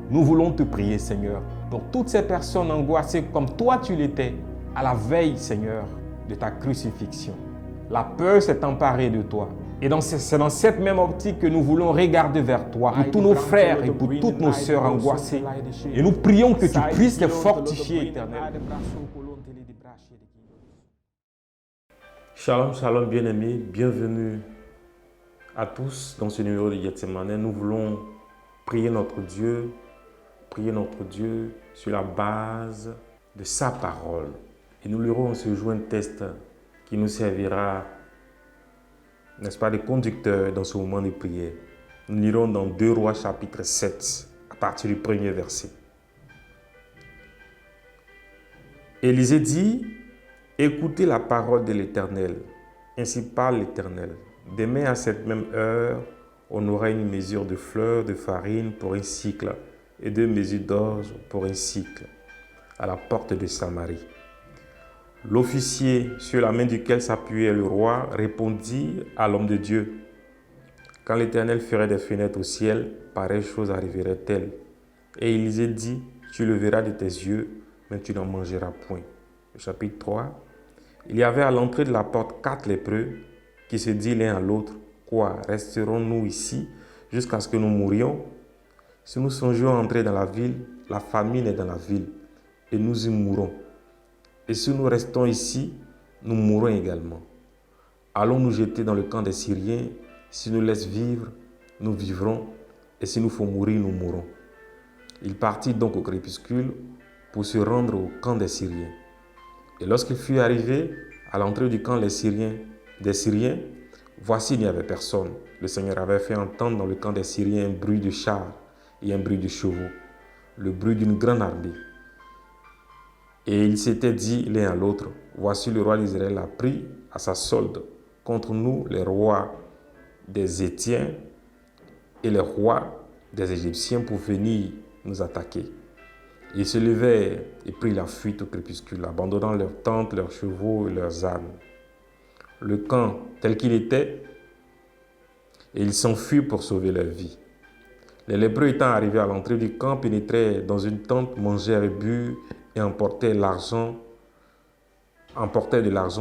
Nous voulons te prier, Seigneur, pour toutes ces personnes angoissées comme toi tu l'étais à la veille, Seigneur, de ta crucifixion. La peur s'est emparée de toi. Et c'est dans cette même optique que nous voulons regarder vers toi pour tous nos frères et pour toutes nos sœurs angoissées. Et nous prions que tu puisses les fortifier, Éternel. Shalom, shalom, bien-aimés, bienvenue à tous dans ce numéro de Gethsemane. Nous voulons prier notre Dieu sur la base de sa parole. Et nous lirons ce jour un texte qui nous servira, n'est-ce pas, de conducteur dans ce moment de prière. Nous lirons dans 2 Rois chapitre 7, à partir du premier verset. Élisée dit: écoutez la parole de l'Éternel. Ainsi parle l'Éternel. Demain à cette même heure, on aura une mesure de fleur de farine pour un cycle et 2 mesures d'orge pour un cycle à la porte de Samarie. L'officier sur la main duquel s'appuyait le roi répondit à l'homme de Dieu: quand l'Éternel ferait des fenêtres au ciel, pareille chose arriverait-elle? Et Élisée dit: tu le verras de tes yeux, mais tu n'en mangeras point. Le chapitre 3. Il y avait à l'entrée de la porte 4 lépreux qui se dirent l'un à l'autre: quoi, resterons-nous ici jusqu'à ce que nous mourions? Si nous songeons à entrer dans la ville, la famine est dans la ville, et nous y mourrons. Et si nous restons ici, nous mourrons également. Allons nous jeter dans le camp des Syriens. Si nous laissent vivre, nous vivrons, et si nous faut mourir, nous mourrons. Il partit donc au crépuscule pour se rendre au camp des Syriens. Et lorsqu'il fut arrivé à l'entrée du camp des Syriens, voici, il n'y avait personne. Le Seigneur avait fait entendre dans le camp des Syriens un bruit de chars et un bruit de chevaux, le bruit d'une grande armée. Et ils s'étaient dit l'un à l'autre: voici, le roi d'Israël a pris à sa solde contre nous les rois des Hétiens et les rois des Égyptiens pour venir nous attaquer. Ils se levèrent et prirent la fuite au crépuscule, abandonnant leurs tentes, leurs chevaux et leurs ânes. Le camp tel qu'il était, et ils s'enfuirent pour sauver leur vie. Les lépreux étant arrivés à l'entrée du camp, pénétrèrent dans une tente, mangèrent et burent et emportaient de l'argent,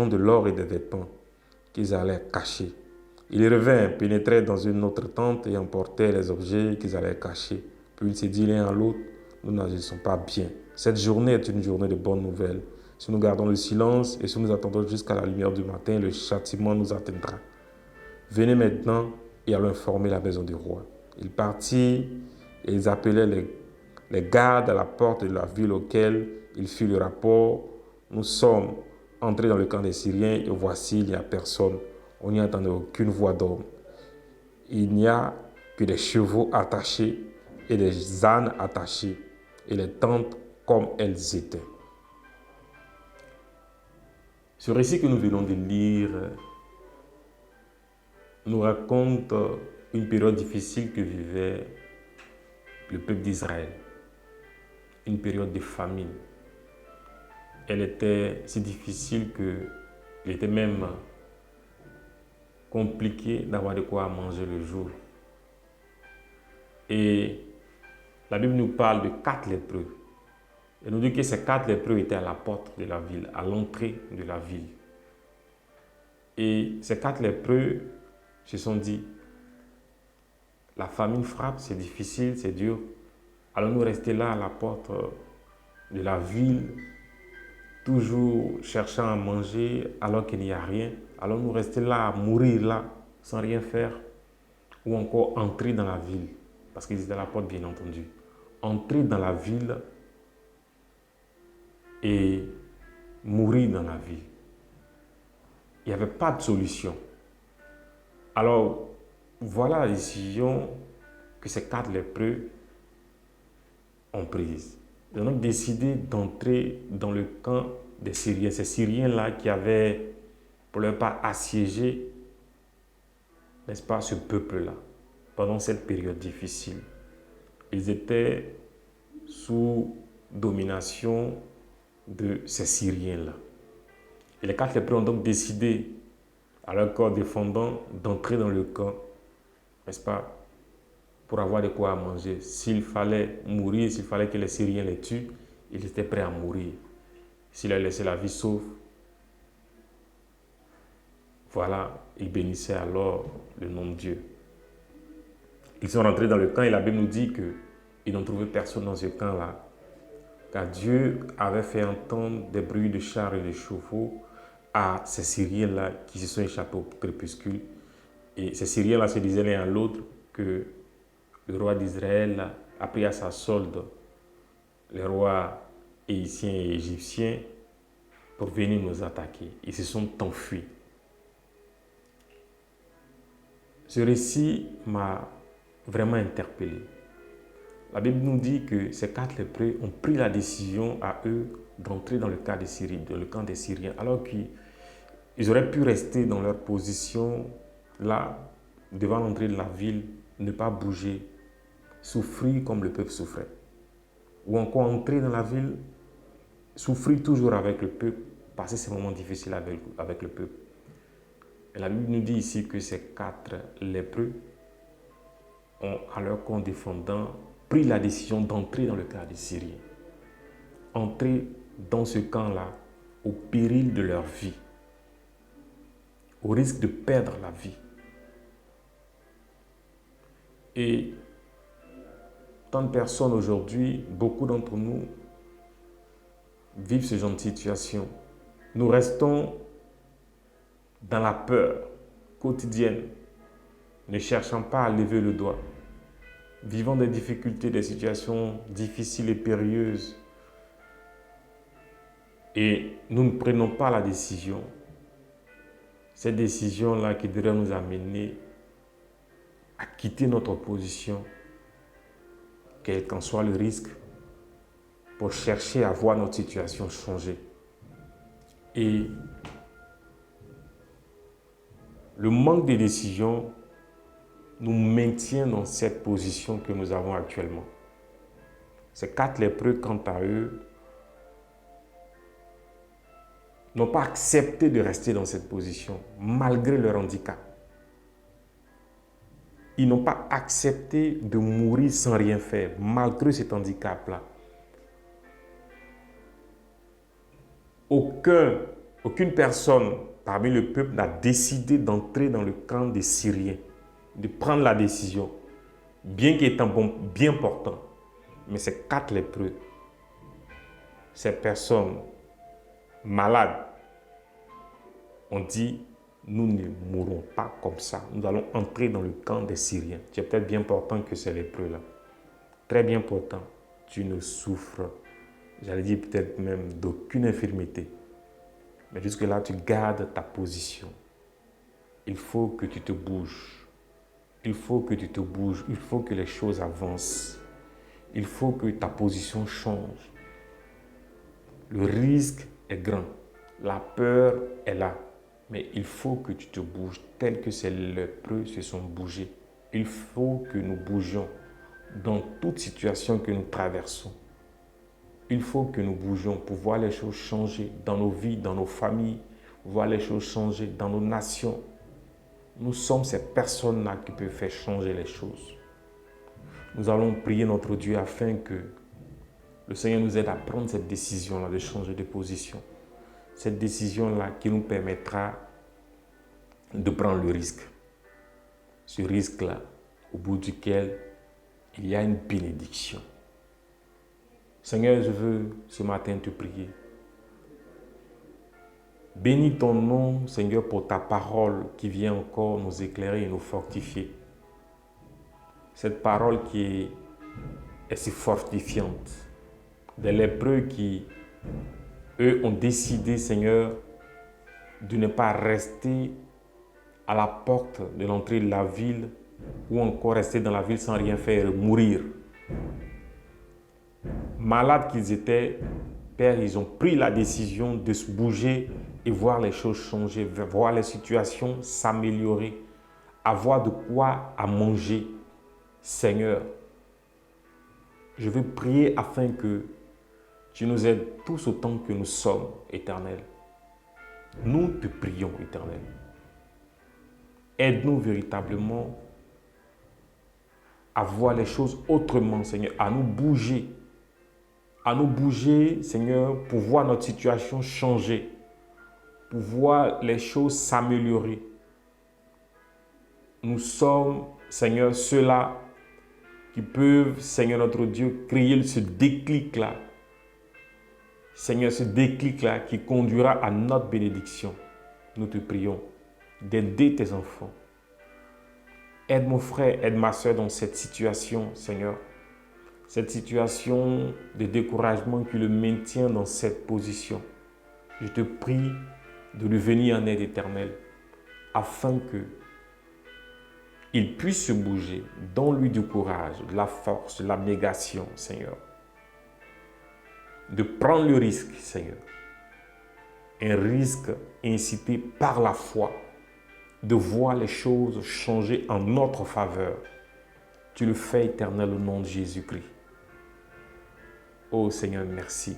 de l'or et des vêtements qu'ils allaient cacher. Ils revinrent, pénétrèrent dans une autre tente et emportèrent les objets qu'ils allaient cacher. Puis ils se dirent l'un à l'autre: nous n'agissons pas bien. Cette journée est une journée de bonnes nouvelles. Si nous gardons le silence et si nous attendons jusqu'à la lumière du matin, le châtiment nous atteindra. Venez maintenant et allons informer la maison du roi. Ils partirent et ils appelaient les gardes à la porte de la ville auquel ils firent le rapport: nous sommes entrés dans le camp des Syriens et voici, il n'y a personne. On n'y entendait aucune voix d'homme. Il n'y a que des chevaux attachés et des ânes attachés et les tentes comme elles étaient. Ce récit que nous venons de lire nous raconte une période difficile que vivait le peuple d'Israël, une période de famine. Elle était si difficile qu'il était même compliqué d'avoir de quoi manger le jour. Et la Bible nous parle de 4 lépreux. Elle nous dit que ces 4 lépreux étaient à la porte de la ville, à l'entrée de la ville. Et ces 4 lépreux se sont dit: la famine frappe, c'est difficile, c'est dur. Allons-nous rester là à la porte de la ville, toujours cherchant à manger alors qu'il n'y a rien? Allons-nous rester là, à mourir là, sans rien faire? Ou encore entrer dans la ville? Parce qu'ils étaient à la porte, bien entendu. Entrer dans la ville et mourir dans la ville. Il n'y avait pas de solution. Alors, voilà la décision que ces 4 lépreux ont prise. Ils ont donc décidé d'entrer dans le camp des Syriens. Ces Syriens-là qui avaient, pour leur part, assiégé, n'est-ce pas, ce peuple-là, pendant cette période difficile. Ils étaient sous domination de ces Syriens-là. Et les 4 lépreux ont donc décidé, à leur corps défendant, d'entrer dans le camp, n'est-ce pas, pour avoir de quoi manger. S'il fallait mourir, s'il fallait que les Syriens les tuent, ils étaient prêts à mourir. S'il a laissé la vie sauve, voilà, ils bénissaient alors le nom de Dieu. Ils sont rentrés dans le camp et la Bible nous dit qu'ils n'ont trouvé personne dans ce camp-là. Car Dieu avait fait entendre des bruits de chars et de chevaux à ces Syriens-là qui se sont échappés au crépuscule. Et ces Syriens-là se disaient l'un à l'autre que le roi d'Israël a pris à sa solde les rois haïtiens et égyptiens pour venir nous attaquer. Ils se sont enfuis. Ce récit m'a vraiment interpellé. La Bible nous dit que ces 4 lépreux ont pris la décision à eux d'entrer dans le camp des Syriens, dans le camp des Syriens, alors qu'ils auraient pu rester dans leur position là, devant l'entrée de la ville, ne pas bouger, souffrir comme le peuple souffrait. Ou encore entrer dans la ville, souffrir toujours avec le peuple, passer ces moments difficiles avec le peuple. Et la Bible nous dit ici que ces 4 lépreux ont, à leur compte défendant, pris la décision d'entrer dans le camp des Syriens. Entrer dans ce camp-là au péril de leur vie, au risque de perdre la vie. Et tant de personnes aujourd'hui, beaucoup d'entre nous vivent ce genre de situation. Nous restons dans la peur quotidienne, ne cherchant pas à lever le doigt, vivant des difficultés, des situations difficiles et périlleuses. Et nous ne prenons pas la décision. Cette décision-là qui devrait nous amener à quitter notre position, quel qu'en soit le risque, pour chercher à voir notre situation changer. Et le manque de décision nous maintient dans cette position que nous avons actuellement. Ces 4 lépreux, quant à eux, n'ont pas accepté de rester dans cette position, malgré leur handicap. Ils n'ont pas accepté de mourir sans rien faire, malgré cet handicap-là. Aucune personne parmi le peuple n'a décidé d'entrer dans le camp des Syriens, de prendre la décision, bien qu'étant bien portant. Mais ces 4 lépreux, ces personnes malades, ont dit, nous ne mourrons pas comme ça. Nous allons entrer dans le camp des Syriens. Tu es peut-être bien portant que ces lépreux-là. Très bien portant. Tu ne souffres, j'allais dire peut-être même d'aucune infirmité. Mais jusque-là, tu gardes ta position. Il faut que tu te bouges. Il faut que tu te bouges. Il faut que les choses avancent. Il faut que ta position change. Le risque est grand. La peur est là. Mais il faut que tu te bouges tel que ces lépreux se sont bougés. Il faut que nous bougions dans toute situation que nous traversons. Il faut que nous bougions pour voir les choses changer dans nos vies, dans nos familles, voir les choses changer dans nos nations. Nous sommes ces personnes-là qui peuvent faire changer les choses. Nous allons prier notre Dieu afin que le Seigneur nous aide à prendre cette décision-là de changer de position. Cette décision-là qui nous permettra de prendre le risque. Ce risque-là, au bout duquel il y a une bénédiction. Seigneur, je veux ce matin te prier. Bénis ton nom, Seigneur, pour ta parole qui vient encore nous éclairer et nous fortifier. Cette parole qui est si fortifiante. Des lépreux qui, eux, ont décidé, Seigneur, de ne pas rester à la porte de l'entrée de la ville ou encore rester dans la ville sans rien faire et mourir. Malades qu'ils étaient, Père, ils ont pris la décision de se bouger et voir les choses changer, voir les situations s'améliorer, avoir de quoi à manger. Seigneur, je veux prier afin que tu nous aides tous autant que nous sommes, Éternel. Nous te prions, Éternel. Aide-nous véritablement à voir les choses autrement, Seigneur, à nous bouger, Seigneur, pour voir notre situation changer, pour voir les choses s'améliorer. Nous sommes, Seigneur, ceux-là qui peuvent, Seigneur notre Dieu, créer ce déclic-là. Seigneur, ce déclic-là qui conduira à notre bénédiction. Nous te prions d'aider tes enfants. Aide mon frère, aide ma soeur dans cette situation, Seigneur. Cette situation de découragement qui le maintient dans cette position. Je te prie de lui venir en aide éternelle afin que il puisse se bouger. Donne-lui du courage, de la force, de l'abnégation, Seigneur. De prendre le risque, Seigneur. Un risque incité par la foi, de voir les choses changer en notre faveur. Tu le fais, Éternel, au nom de Jésus-Christ. Oh Seigneur, merci.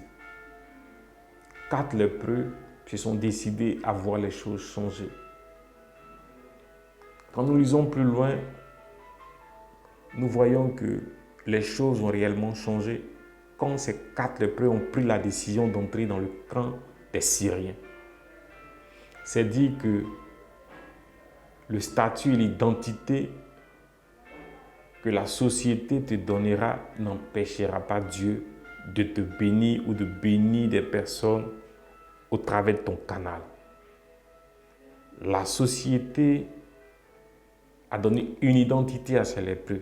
4 lépreux se sont décidés à voir les choses changer. Quand nous lisons plus loin, nous voyons que les choses ont réellement changé quand ces 4 lépreux ont pris la décision d'entrer dans le camp des Syriens. C'est dit que le statut et l'identité que la société te donnera n'empêchera pas Dieu de te bénir ou de bénir des personnes au travers de ton canal. La société a donné une identité à ces lépreux.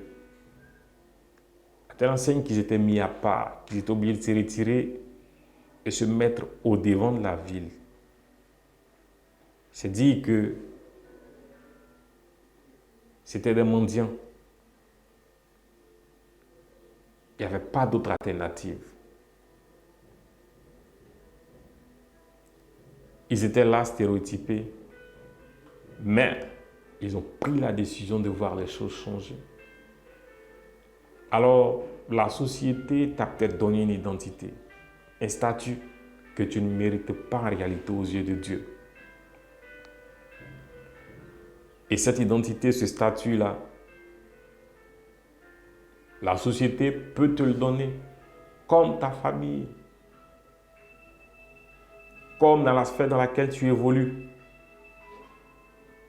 À telle enseigne qu'ils étaient mis à part, qu'ils étaient obligés de se retirer et se mettre au devant de la ville. C'est dit que c'était des mendiants. Il n'y avait pas d'autre alternative. Ils étaient là stéréotypés, mais ils ont pris la décision de voir les choses changer. Alors, la société t'a peut-être donné une identité, un statut que tu ne mérites pas en réalité aux yeux de Dieu. Et cette identité, ce statut-là, la société peut te le donner, comme ta famille, comme dans la sphère dans laquelle tu évolues.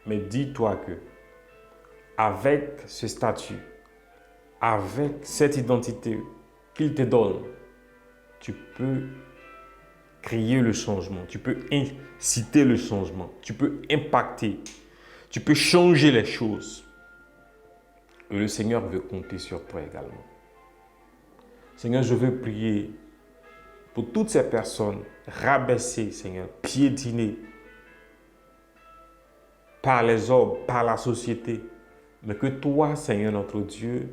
Mais dis-toi que, avec ce statut, avec cette identité qu'il te donne, tu peux créer le changement, tu peux inciter le changement, tu peux impacter, tu peux changer les choses. Et le Seigneur veut compter sur toi également. Seigneur, je veux prier pour toutes ces personnes rabaissées, Seigneur, piétinées par les hommes, par la société, mais que toi, Seigneur notre Dieu,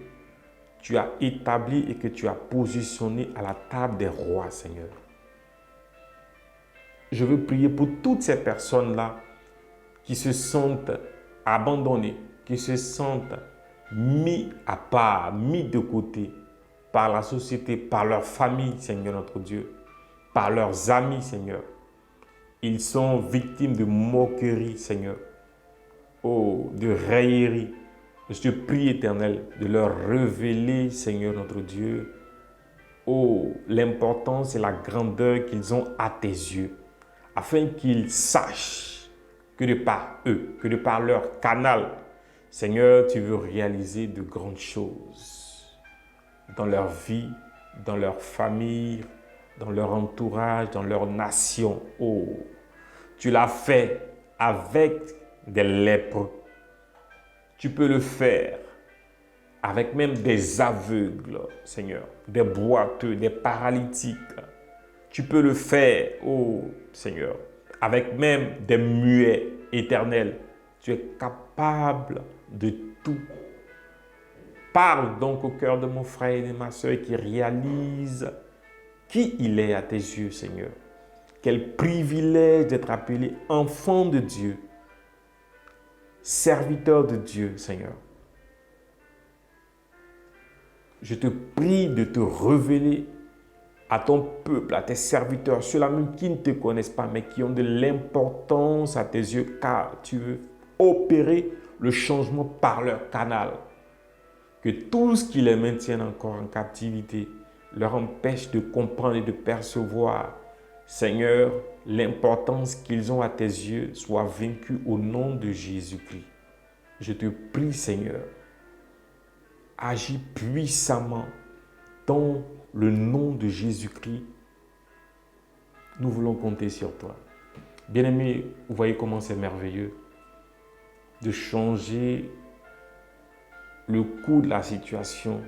tu as établi et que tu as positionné à la table des rois, Seigneur. Je veux prier pour toutes ces personnes-là qui se sentent abandonnées, qui se sentent mis à part, mis de côté par la société, par leur famille, Seigneur notre Dieu, par leurs amis, Seigneur. Ils sont victimes de moqueries, Seigneur. Oh, de railleries. Je te prie, Éternel, de leur révéler, Seigneur notre Dieu, oh, l'importance et la grandeur qu'ils ont à tes yeux, afin qu'ils sachent que de par eux, que de par leur canal, Seigneur, tu veux réaliser de grandes choses dans leur vie, dans leur famille, dans leur entourage, dans leur nation. Oh, tu l'as fait avec des lépreux. Tu peux le faire avec même des aveugles, Seigneur, des boiteux, des paralytiques. Tu peux le faire, oh Seigneur, avec même des muets éternels. Tu es capable de tout. Parle donc au cœur de mon frère et de ma soeur qui réalise qui il est à tes yeux, Seigneur. Quel privilège d'être appelé enfant de Dieu, serviteur de Dieu, Seigneur. Je te prie de te révéler à ton peuple, à tes serviteurs, ceux-là même qui ne te connaissent pas, mais qui ont de l'importance à tes yeux, car tu veux opérer le changement par leur canal. que tout ce qui les maintient encore en captivité leur empêche de comprendre et de percevoir, Seigneur, l'importance qu'ils ont à tes yeux soit vaincue au nom de Jésus-Christ. Je te prie, Seigneur, agis puissamment dans le nom de Jésus-Christ. Nous voulons compter sur toi. Bien-aimés, vous voyez comment c'est merveilleux de changer le cours de la situation,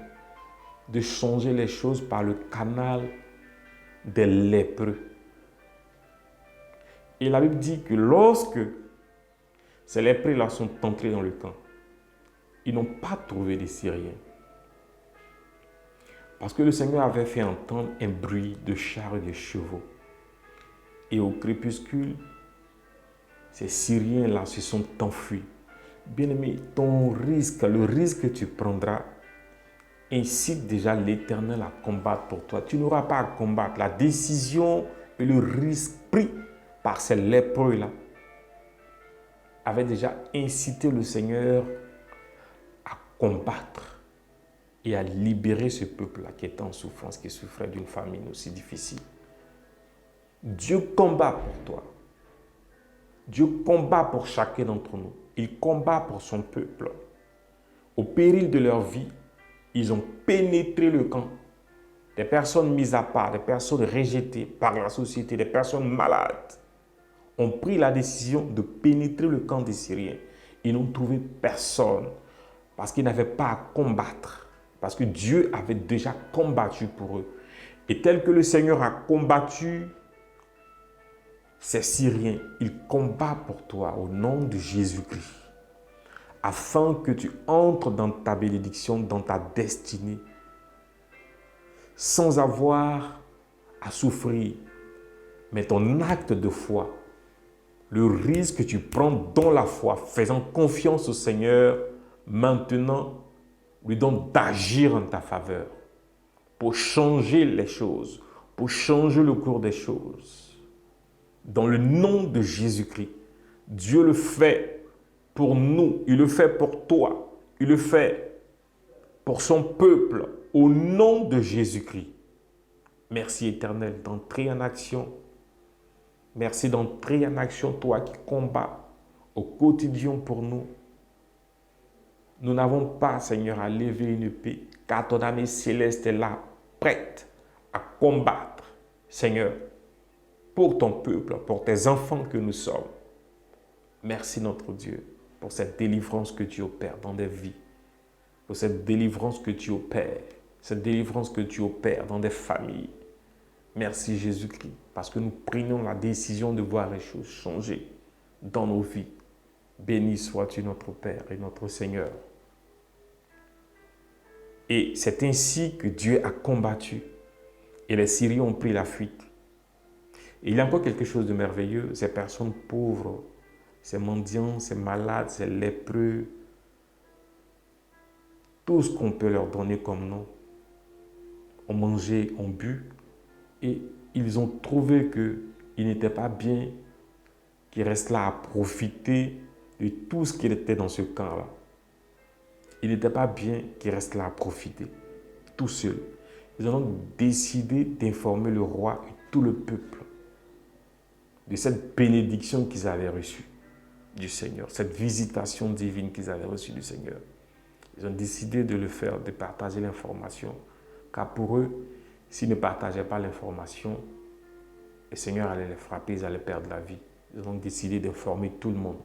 de changer les choses par le canal des lépreux. Et la Bible dit que lorsque ces lépreux-là sont entrés dans le camp, ils n'ont pas trouvé des Syriens. Parce que le Seigneur avait fait entendre un bruit de chars et de chevaux. Et au crépuscule, ces Syriens-là se sont enfuis. Bien-aimé, ton risque, le risque que tu prendras, incite déjà l'Éternel à combattre pour toi. Tu n'auras pas à combattre. La décision et le risque pris par ces lépreux-là avait déjà incité le Seigneur à combattre et à libérer ce peuple-là qui était en souffrance, qui souffrait d'une famine aussi difficile. Dieu combat pour toi. Dieu combat pour chacun d'entre nous. Il combat pour son peuple. Au péril de leur vie, ils ont pénétré le camp. Des personnes mises à part, des personnes rejetées par la société, des personnes malades ont pris la décision de pénétrer le camp des Syriens. Ils n'ont trouvé personne parce qu'ils n'avaient pas à combattre. Parce que Dieu avait déjà combattu pour eux. Et tel que le Seigneur a combattu ces Syriens, il combat pour toi au nom de Jésus-Christ, afin que tu entres dans ta bénédiction, dans ta destinée, sans avoir à souffrir. Mais ton acte de foi, le risque que tu prends dans la foi, faisant confiance au Seigneur, maintenant, lui donne d'agir en ta faveur, pour changer les choses, pour changer le cours des choses. Dans le nom de Jésus-Christ, Dieu le fait pour nous, il le fait pour toi, il le fait pour son peuple, au nom de Jésus-Christ. Merci Éternel d'entrer en action. Merci d'entrer en action, toi qui combats au quotidien pour nous. Nous n'avons pas, Seigneur, à lever une épée, car ton armée céleste est là, prête à combattre, Seigneur, pour ton peuple, pour tes enfants que nous sommes. Merci notre Dieu pour cette délivrance que tu opères dans des vies, pour cette délivrance que tu opères, cette délivrance que tu opères dans des familles. Merci Jésus-Christ, parce que nous prenons la décision de voir les choses changer dans nos vies. Béni sois-tu notre Père et notre Seigneur. Et c'est ainsi que Dieu a combattu et les Syriens ont pris la fuite. Et il y a encore quelque chose de merveilleux, ces personnes pauvres, ces mendiants, ces malades, ces lépreux, tout ce qu'on peut leur donner comme nom, ont mangé, ont bu, et ils ont trouvé qu'il n'était pas bien qu'ils restent là à profiter de tout ce qui était dans ce camp-là. Il n'était pas bien qu'ils restent là à profiter, tout seuls. Ils ont donc décidé d'informer le roi et tout le peuple de cette bénédiction qu'ils avaient reçue du Seigneur, cette visitation divine qu'ils avaient reçue du Seigneur. Ils ont décidé de le faire, de partager l'information, car pour eux, s'ils ne partageaient pas l'information, le Seigneur allait les frapper, ils allaient perdre la vie. Ils ont donc décidé d'informer tout le monde.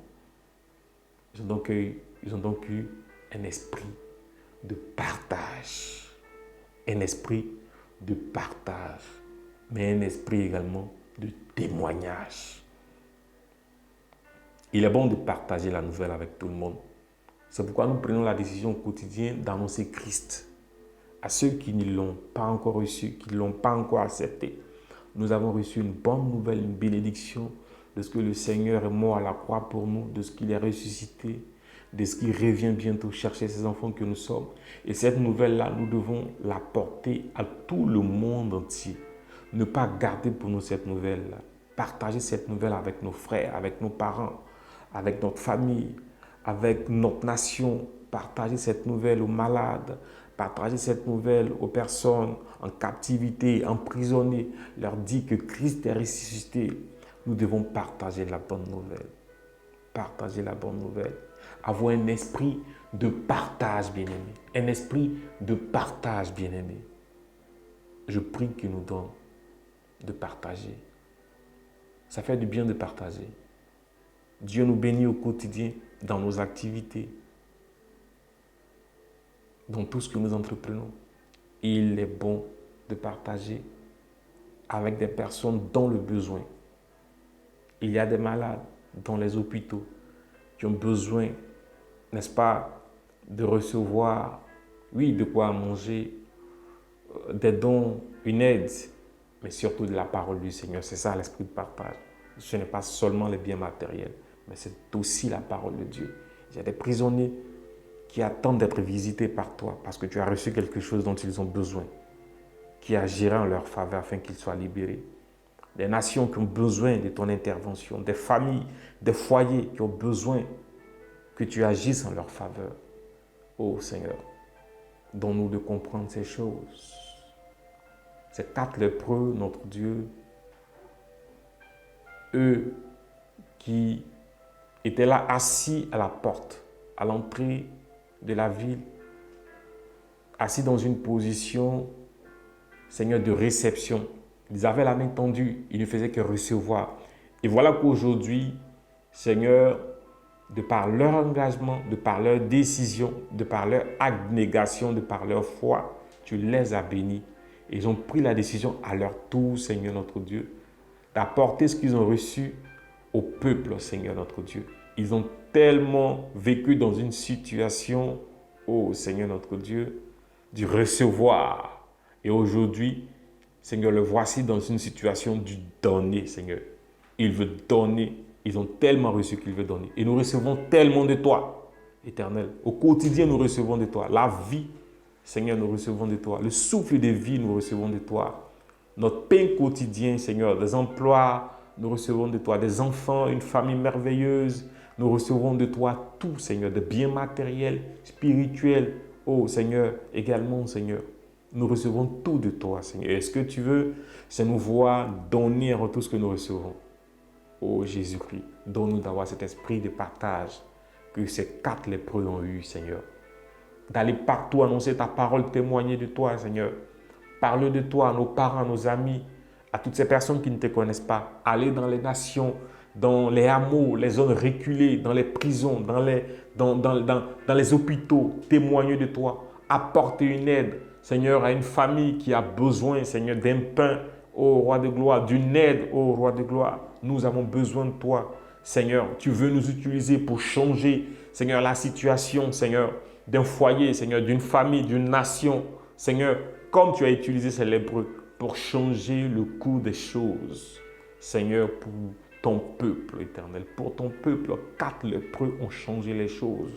Ils ont donc eu un esprit de partage. Un esprit de partage, mais un esprit également de témoignage. Il est bon de partager la nouvelle avec tout le monde. C'est pourquoi nous prenons la décision au quotidien d'annoncer Christ à ceux qui ne l'ont pas encore reçu, qui ne l'ont pas encore accepté. Nous avons reçu une bonne nouvelle, une bénédiction de ce que le Seigneur est mort à la croix pour nous, de ce qu'il est ressuscité, de ce qu'il revient bientôt chercher ses enfants que nous sommes. Et cette nouvelle-là, nous devons la porter à tout le monde entier. Ne pas garder pour nous cette nouvelle-là. Partager cette nouvelle avec nos frères, avec nos parents, avec notre famille, avec notre nation, partager cette nouvelle aux malades, partager cette nouvelle aux personnes en captivité, emprisonnées, leur dire que Christ est ressuscité. Nous devons partager la bonne nouvelle. Partager la bonne nouvelle. Avoir un esprit de partage, bien-aimé. Un esprit de partage, bien-aimé. Je prie qu'il nous donne de partager. Ça fait du bien de partager. Dieu nous bénit au quotidien dans nos activités, dans tout ce que nous entreprenons. Il est bon de partager avec des personnes dans le besoin. Il y a des malades dans les hôpitaux qui ont besoin, n'est-ce pas, de recevoir, oui, de quoi manger, des dons, une aide, mais surtout de la parole du Seigneur. C'est ça l'esprit de partage. Ce n'est pas seulement les biens matériels, mais c'est aussi la parole de Dieu. Il y a des prisonniers qui attendent d'être visités par toi parce que tu as reçu quelque chose dont ils ont besoin, qui agira en leur faveur afin qu'ils soient libérés. Des nations qui ont besoin de ton intervention, des familles, des foyers qui ont besoin que tu agisses en leur faveur. Ô Seigneur, donne-nous de comprendre ces choses. Ces 4 lépreux, notre Dieu, eux qui étaient là assis à la porte, à l'entrée de la ville, assis dans une position, Seigneur, de réception. Ils avaient la main tendue, ils ne faisaient que recevoir. Et voilà qu'aujourd'hui, Seigneur, de par leur engagement, de par leur décision, de par leur abnégation, de par leur foi, tu les as bénis. Et ils ont pris la décision à leur tour, Seigneur notre Dieu, d'apporter ce qu'ils ont reçu au peuple, Seigneur notre Dieu. Ils ont tellement vécu dans une situation, oh Seigneur notre Dieu, du recevoir. Et aujourd'hui, Seigneur, le voici dans une situation du donner, Seigneur. Il veut donner. Ils ont tellement reçu qu'il veut donner. Et nous recevons tellement de toi, Éternel. Au quotidien, nous recevons de toi. La vie, Seigneur, nous recevons de toi. Le souffle de vie, nous recevons de toi. Notre pain quotidien, Seigneur, des emplois, nous recevons de toi. Des enfants, une famille merveilleuse, nous recevons de toi tout, Seigneur, de biens matériels, spirituels. Oh, Seigneur, également, Seigneur, nous recevons tout de toi, Seigneur. Et ce que tu veux, c'est nous voir donner en tout ce que nous recevons. Oh Jésus-Christ, donne-nous d'avoir cet esprit de partage que ces 4 lépreux ont eu, Seigneur. D'aller partout annoncer ta parole, témoigner de toi, Seigneur. Parler de toi à nos parents, à nos amis, à toutes ces personnes qui ne te connaissent pas. Aller dans les nations, dans les hameaux, les zones reculées, dans les prisons, dans les hôpitaux, témoigner de toi. Apporter une aide, Seigneur, à une famille qui a besoin, Seigneur, d'un pain, ô Roi de gloire, d'une aide, ô Roi de gloire. Nous avons besoin de toi, Seigneur. Tu veux nous utiliser pour changer, Seigneur, la situation, Seigneur, d'un foyer, Seigneur, d'une famille, d'une nation. Seigneur, comme tu as utilisé ces lépreux pour changer le cours des choses. Seigneur, pour ton peuple éternel, pour ton peuple, 4 lépreux ont changé les choses.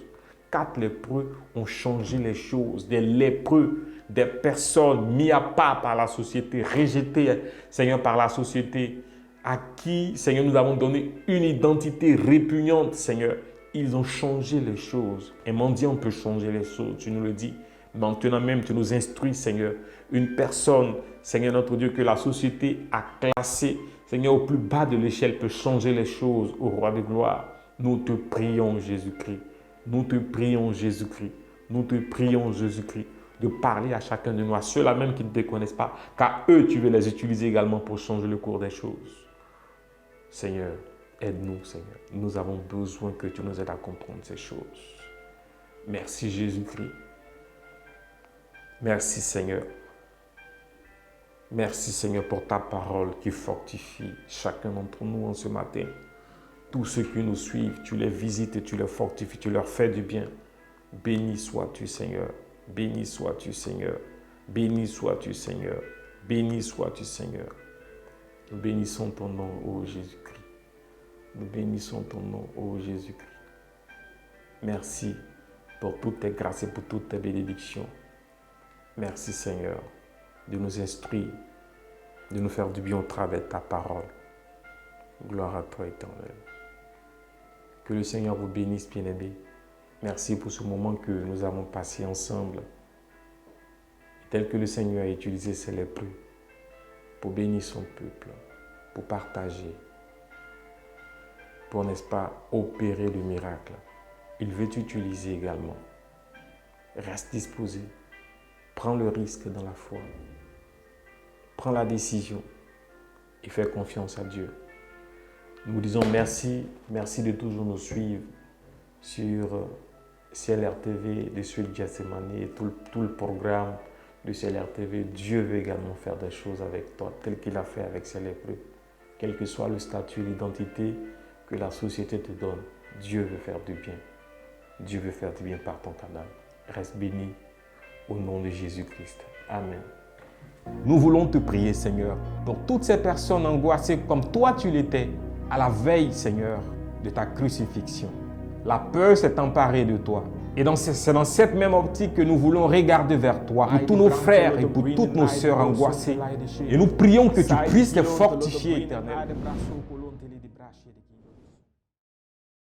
4 lépreux ont changé les choses. Des lépreux, des personnes mises à part par la société, rejetées, Seigneur, par la société, à qui, Seigneur, nous avons donné une identité répugnante, Seigneur. Ils ont changé les choses. Un mendiant peut changer les choses, tu nous le dis. Maintenant même, tu nous instruis, Seigneur. Une personne, Seigneur notre Dieu, que la société a classée, Seigneur, au plus bas de l'échelle, peut changer les choses, au Roi de gloire. Nous te prions, Jésus-Christ. Nous te prions, Jésus-Christ. Nous te prions, Jésus-Christ, de parler à chacun de nous, à ceux-là même qui ne te connaissent pas, car eux, tu veux les utiliser également pour changer le cours des choses. Seigneur, aide-nous, Seigneur. Nous avons besoin que tu nous aides à comprendre ces choses. Merci, Jésus-Christ. Merci, Seigneur. Merci, Seigneur, pour ta parole qui fortifie chacun d'entre nous en ce matin. Tous ceux qui nous suivent, tu les visites et tu les fortifies, tu leur fais du bien. Béni sois-tu, Seigneur. Béni sois-tu, Seigneur. Béni sois-tu, Seigneur. Béni sois-tu, Seigneur. Nous bénissons ton nom, ô Jésus-Christ. Nous bénissons ton nom, ô Jésus-Christ. Merci pour toutes tes grâces et pour toutes tes bénédictions. Merci, Seigneur, de nous instruire, de nous faire du bien au travers de ta parole. Gloire à toi, éternel. Que le Seigneur vous bénisse, bien-aimés. Merci pour ce moment que nous avons passé ensemble, tel que le Seigneur a utilisé ses lépreux pour bénir son peuple, pour partager, pour, n'est-ce pas, opérer le miracle. Il veut t'utiliser également. Reste disposé. Prends le risque dans la foi. Prends la décision et fais confiance à Dieu. Nous vous disons merci. Merci de toujours nous suivre sur CLR TV de Suite Gethsemane et tout le programme de CLR TV. Dieu veut également faire des choses avec toi, tel qu'il a fait avec ses lépreux. Quel que soit le statut, l'identité que la société te donne, Dieu veut faire du bien. Dieu veut faire du bien par ton canal. Reste béni au nom de Jésus-Christ. Amen. Nous voulons te prier, Seigneur, pour toutes ces personnes angoissées comme toi tu l'étais à la veille, Seigneur, de ta crucifixion. La peur s'est emparée de toi. Et c'est dans cette même optique que nous voulons regarder vers toi, pour tous nos frères et pour toutes nos sœurs angoissées. Et nous prions que tu puisses les fortifier, Éternel.